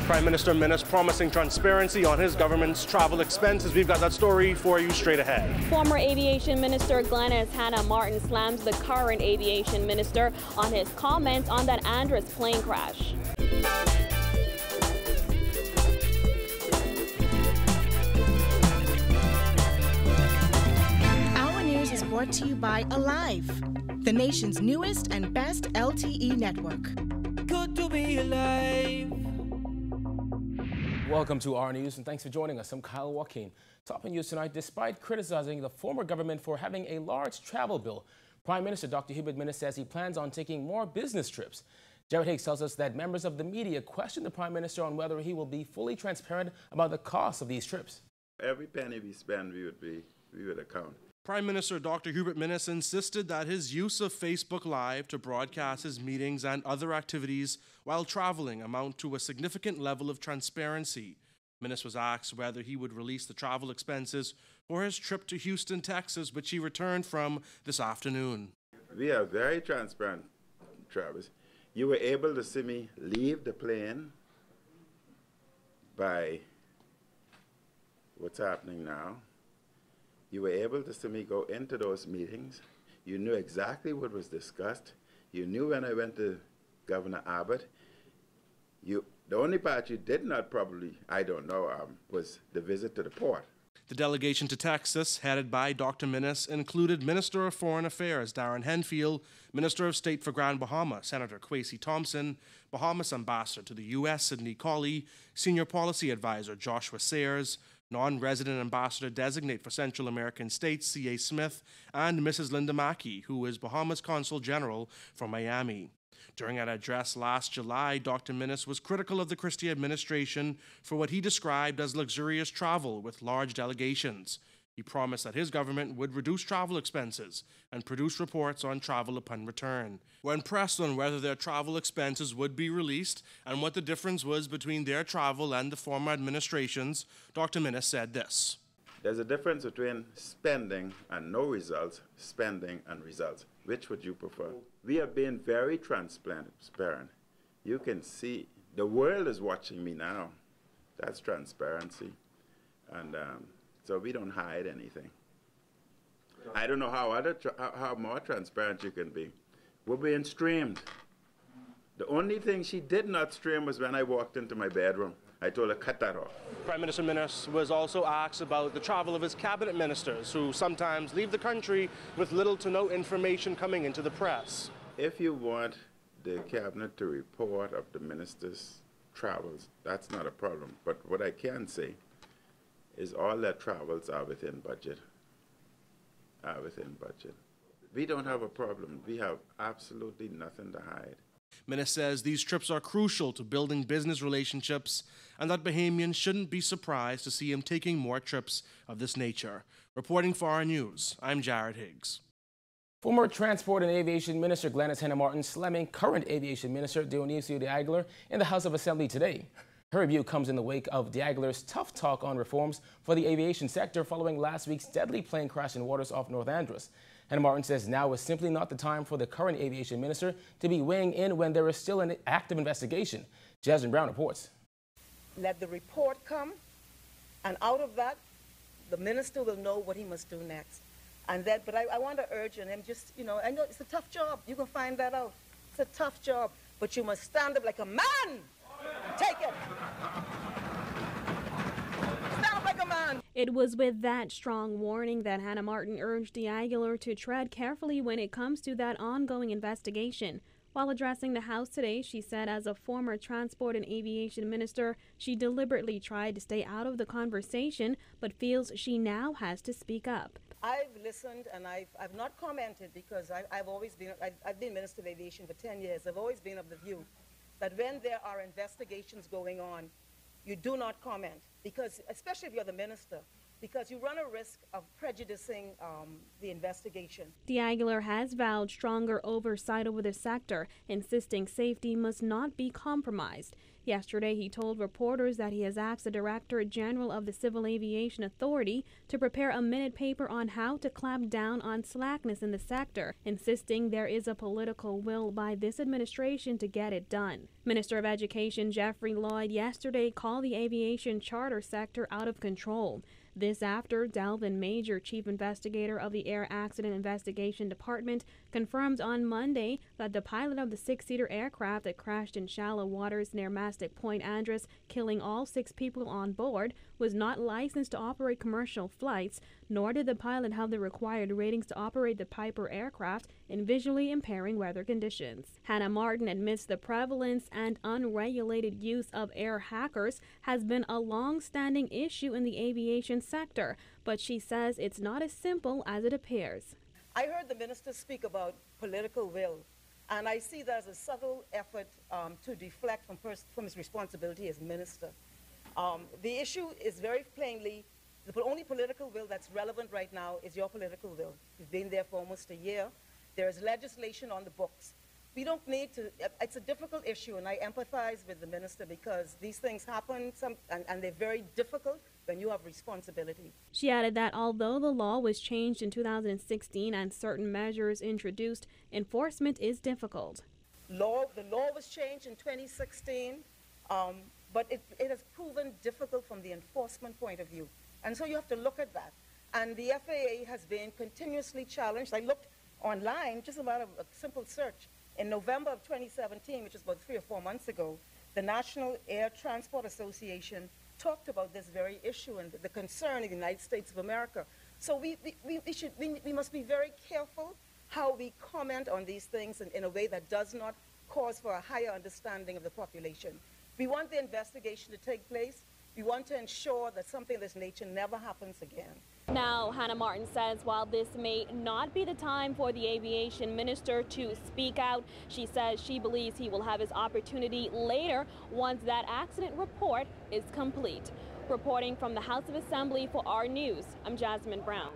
Prime Minister Minnis promising transparency on his government's travel expenses. We've got that story for you straight ahead. Former Aviation Minister Glenys Hannah Martin slams the current Aviation Minister on his comments on that Andres plane crash. Our news is brought to you by Alive, the nation's newest and best LTE network. Good to be alive. Welcome to our news and thanks for joining us. I'm Kyle Joaquin. Topping news tonight, despite criticizing the former government for having a large travel bill, Prime Minister Dr. Hubert Minnis says he plans on taking more business trips. Jared Higgs tells us that members of the media questioned the Prime Minister on whether he will be fully transparent about the cost of these trips. Every penny we spend, we would account. Prime Minister Dr. Hubert Minnis insisted that his use of Facebook Live to broadcast his meetings and other activities while traveling amount to a significant level of transparency. Minnis was asked whether he would release the travel expenses for his trip to Houston, Texas, which he returned from this afternoon. We are very transparent, Travis. You were able to see me leave the plane by what's happening now. You were able to see me go into those meetings. You knew exactly what was discussed. You knew when I went to Governor Abbott. The only part you did not probably, I don't know, was the visit to the port. The delegation to Texas, headed by Dr. Minnis, included Minister of Foreign Affairs Darren Henfield, Minister of State for Grand Bahama Senator Kwesi Thompson, Bahamas Ambassador to the U.S. Sidney Colley, Senior Policy Advisor Joshua Sayers, non-resident ambassador designate for Central American States C.A. Smith, and Mrs. Linda Mackey, who is Bahamas Consul General for Miami. During an address last July, Dr. Minnis was critical of the Christie administration for what he described as luxurious travel with large delegations. He promised that his government would reduce travel expenses and produce reports on travel upon return. When pressed on whether their travel expenses would be released and what the difference was between their travel and the former administration's, Dr. Minnis said this. There's a difference between spending and no results, spending and results. Which would you prefer? We are being very transparent. You can see, the world is watching me now. That's transparency. And so we don't hide anything. I don't know how more transparent you can be. We're being streamed. The only thing she did not stream was when I walked into my bedroom. I told her, cut that off. Prime Minister Minnis was also asked about the travel of his cabinet ministers, who sometimes leave the country with little to no information coming into the press. If you want the cabinet to report of the ministers' travels, that's not a problem. But what I can say is all their travels are within budget. We don't have a problem. We have absolutely nothing to hide. Minnis says these trips are crucial to building business relationships and that Bahamians shouldn't be surprised to see him taking more trips of this nature. Reporting for our news, I'm Jared Higgs. Former Transport and Aviation Minister Glenys Hannah Martin slamming current Aviation Minister Dionisio de Aguilar in the House of Assembly today. Her review comes in the wake of de Aguilar's tough talk on reforms for the aviation sector following last week's deadly plane crash in waters off North Andros. Hannah Martin says now is simply not the time for the current aviation minister to be weighing in when there is still an active investigation. Jasmine Brown reports. Let the report come, and out of that, the minister will know what he must do next. And that, but I want to urge him, just, I know it's a tough job. You can find that out. It's a tough job, but you must stand up like a man. Take it. Stand up like a man. It was with that strong warning that Hannah Martin urged de Aguilar to tread carefully when it comes to that ongoing investigation. While addressing the House today, she said as a former Transport and Aviation Minister, she deliberately tried to stay out of the conversation, but feels she now has to speak up. I've listened and I've not commented because I've been Minister of Aviation for 10 years. I've always been of the view that when there are investigations going on, you do not comment because, especially if you're the minister, because you run a risk of prejudicing the investigation. DeAguilar has vowed stronger oversight over the sector, insisting safety must not be compromised. Yesterday, he told reporters that he has asked the Director General of the Civil Aviation Authority to prepare a minute paper on how to clamp down on slackness in the sector, insisting there is a political will by this administration to get it done. Minister of Education Jeffrey Lloyd yesterday called the aviation charter sector out of control. This after Delvin Major, chief investigator of the Air Accident Investigation Department, confirmed on Monday that the pilot of the six-seater aircraft that crashed in shallow waters near Mastic Point, Andros, killing all 6 people on board, was not licensed to operate commercial flights, nor did the pilot have the required ratings to operate the Piper aircraft in visually impairing weather conditions. Hannah Martin admits the prevalence and unregulated use of air hackers has been a long-standing issue in the aviation sector, but she says it's not as simple as it appears. I heard the minister speak about political will, and I see that as a subtle effort to deflect from his responsibility as minister. The issue is very plainly, the only political will that's relevant right now is your political will. You've been there for almost a year. There is legislation on the books. We don't need to, it's a difficult issue, and I empathize with the minister because these things happen and they're very difficult when you have responsibility. She added that although the law was changed in 2016 and certain measures introduced, enforcement is difficult. The law was changed in 2016, but it has proven difficult from the enforcement point of view. And so you have to look at that. And the FAA has been continuously challenged. I looked online, just about a simple search. In November of 2017, which is about 3 or 4 months ago, the National Air Transport Association talked about this very issue and the concern in the United States of America. So we must be very careful how we comment on these things in a way that does not cause for a higher understanding of the population. We want the investigation to take place. We want to ensure that something of this nature never happens again. Now, Hannah Martin says while this may not be the time for the aviation minister to speak out, she says she believes he will have his opportunity later once that accident report is complete. Reporting from the House of Assembly for our news, I'm Jasmine Brown.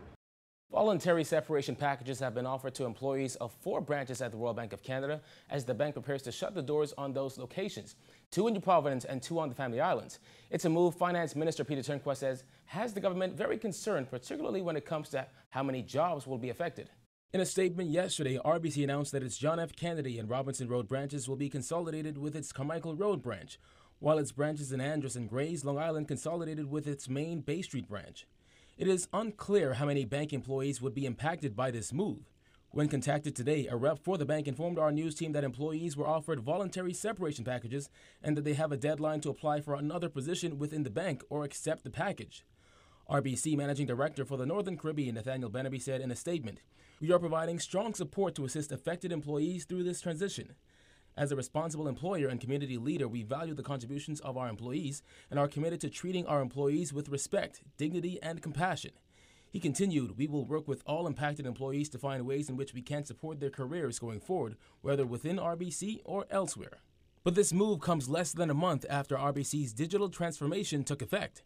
Voluntary separation packages have been offered to employees of 4 branches at the Royal Bank of Canada as the bank prepares to shut the doors on those locations, 2 in New Providence and 2 on the Family Islands. It's a move Finance Minister Peter Turnquest says has the government very concerned, particularly when it comes to how many jobs will be affected. In a statement yesterday, RBC announced that its John F. Kennedy and Robinson Road branches will be consolidated with its Carmichael Road branch, while its branches in Andros and Grays, Long Island, consolidated with its main Bay Street branch. It is unclear how many bank employees would be impacted by this move. When contacted today, a rep for the bank informed our news team that employees were offered voluntary separation packages and that they have a deadline to apply for another position within the bank or accept the package. RBC Managing Director for the Northern Caribbean, Nathaniel Benaby, said in a statement, "We are providing strong support to assist affected employees through this transition. As a responsible employer and community leader, we value the contributions of our employees and are committed to treating our employees with respect, dignity, and compassion." He continued, "We will work with all impacted employees to find ways in which we can support their careers going forward, whether within RBC or elsewhere." But this move comes less than a month after RBC's digital transformation took effect.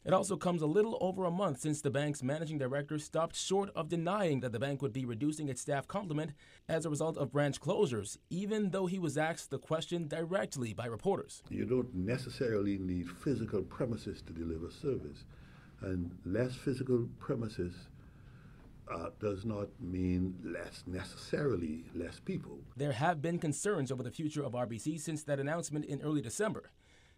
It also comes a little over a month since the bank's managing director stopped short of denying that the bank would be reducing its staff complement as a result of branch closures, even though he was asked the question directly by reporters. You don't necessarily need physical premises to deliver service, and less physical premises does not mean necessarily less people. There have been concerns over the future of RBC since that announcement in early December.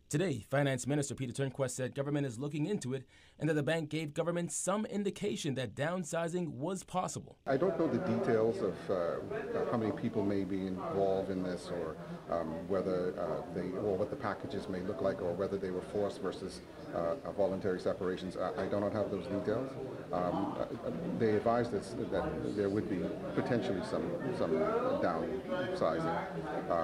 Today, Finance Minister Peter Turnquest said government is looking into it and that the bank gave government some indication that downsizing was possible. I don't know the details of how many people may be involved in this or whether or what the packages may look like or whether they were forced versus voluntary separations. I do not have those details. They advised us that there would be potentially some downsizing,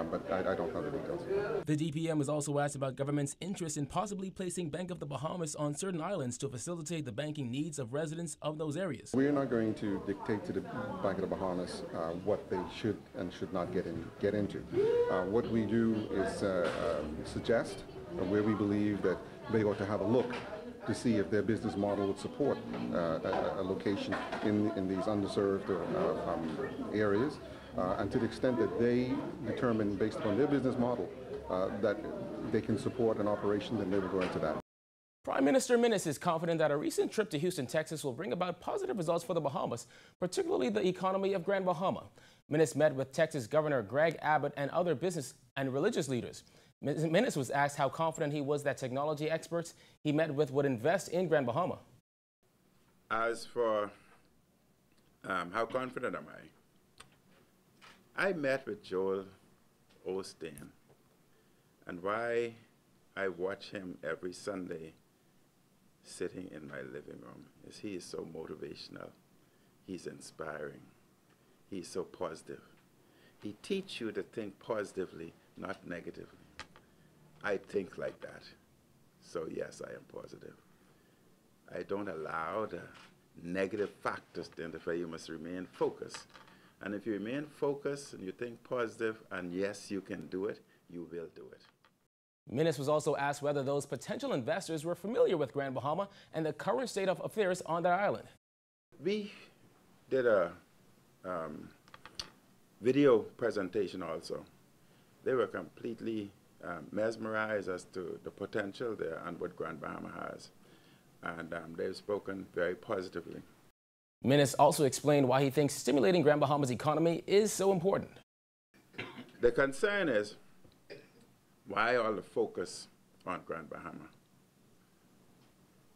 but I don't know the details. The DPM was also asked about government's interest in possibly placing Bank of the Bahamas on certain islands to facilitate the banking needs of residents of those areas. We are not going to dictate to the Bank of the Bahamas what they should and should not get into. What we do is suggest where we believe that they ought to have a look to see if their business model would support a location in these underserved areas. And to the extent that they determine, based upon their business model, that they can support an operation, then they will go into that. Prime Minister Minnis is confident that a recent trip to Houston, Texas will bring about positive results for the Bahamas, particularly the economy of Grand Bahama. Minnis met with Texas Governor Greg Abbott and other business and religious leaders. Minnis was asked how confident he was that technology experts he met with would invest in Grand Bahama. As for how confident am I met with Joel Osteen, and why I watch him every Sunday sitting in my living room is he is so motivational, he's inspiring, he's so positive. He teaches you to think positively, not negatively. I think like that, so yes, I am positive. I don't allow the negative factors to interfere. You must remain focused. And if you remain focused and you think positive, and yes, you can do it, you will do it. Minnis was also asked whether those potential investors were familiar with Grand Bahama and the current state of affairs on that island. We did a video presentation also. They were completely mesmerized as to the potential there and what Grand Bahama has. And they've spoken very positively. Minnis also explained why he thinks stimulating Grand Bahama's economy is so important. The concern is, why all the focus on Grand Bahama?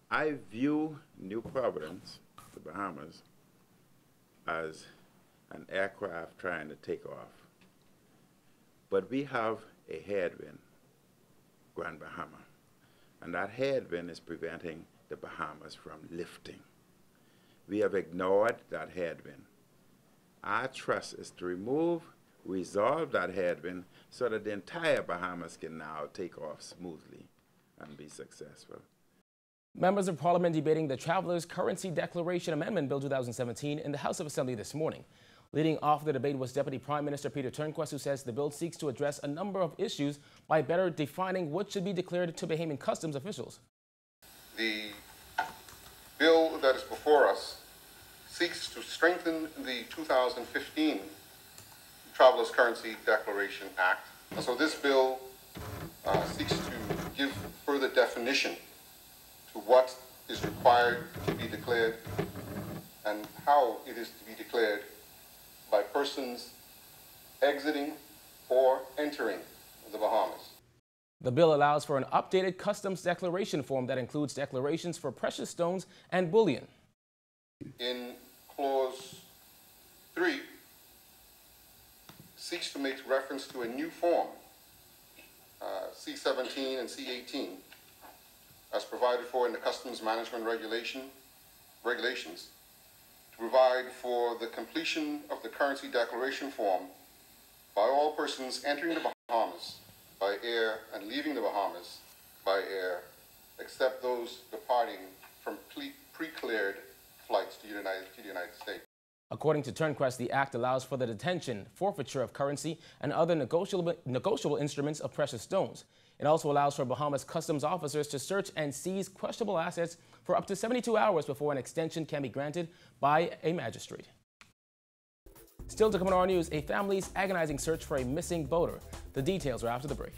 I view New Providence, the Bahamas, as an aircraft trying to take off. But we have a headwind, Grand Bahama, and that headwind is preventing the Bahamas from lifting. We have ignored that headwind. Our trust is to resolve that headwind so that the entire Bahamas can now take off smoothly and be successful. Members of Parliament debating the Traveler's Currency Declaration Amendment Bill 2017 in the House of Assembly this morning. Leading off the debate was Deputy Prime Minister Peter Turnquest, who says the bill seeks to address a number of issues by better defining what should be declared to Bahamian customs officials. The bill that is before us seeks to strengthen the 2015 Traveler's Currency Declaration Act. So this bill seeks to give further definition to what is required to be declared and how it is to be declared by persons exiting or entering the Bahamas. The bill allows for an updated customs declaration form that includes declarations for precious stones and bullion. In clause 3, seeks to make reference to a new form, C-17 and C-18, as provided for in the Customs Management Regulations, to provide for the completion of the currency declaration form by all persons entering the Bahamas by air and leaving the Bahamas by air, except those departing from pre-cleared flights to the United States. According to Turnquest, the act allows for the detention, forfeiture of currency, and other negotiable instruments of precious stones. It also allows for Bahamas customs officers to search and seize questionable assets for up to 72 hours before an extension can be granted by a magistrate. Still to come on our news, a family's agonizing search for a missing boater. The details are after the break.